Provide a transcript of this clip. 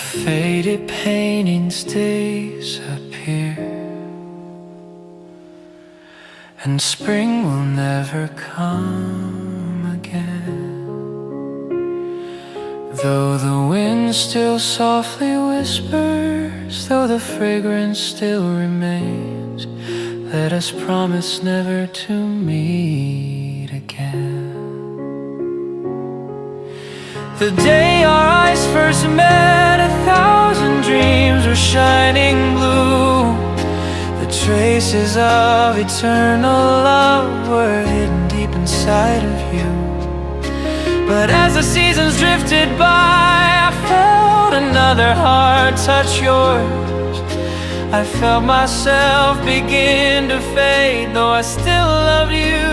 faded paintings disappear, and spring will never come again. Though the wind still softly whispers, though the fragrance still remains, let us promise never to meet again. The day our eyes first met, 1,000 dreams were shining blue. The traces of eternal love were hidden deep inside of you. But as the seasons drifted by, I felt another heart touch yours. I felt myself begin to fade, though I still loved you.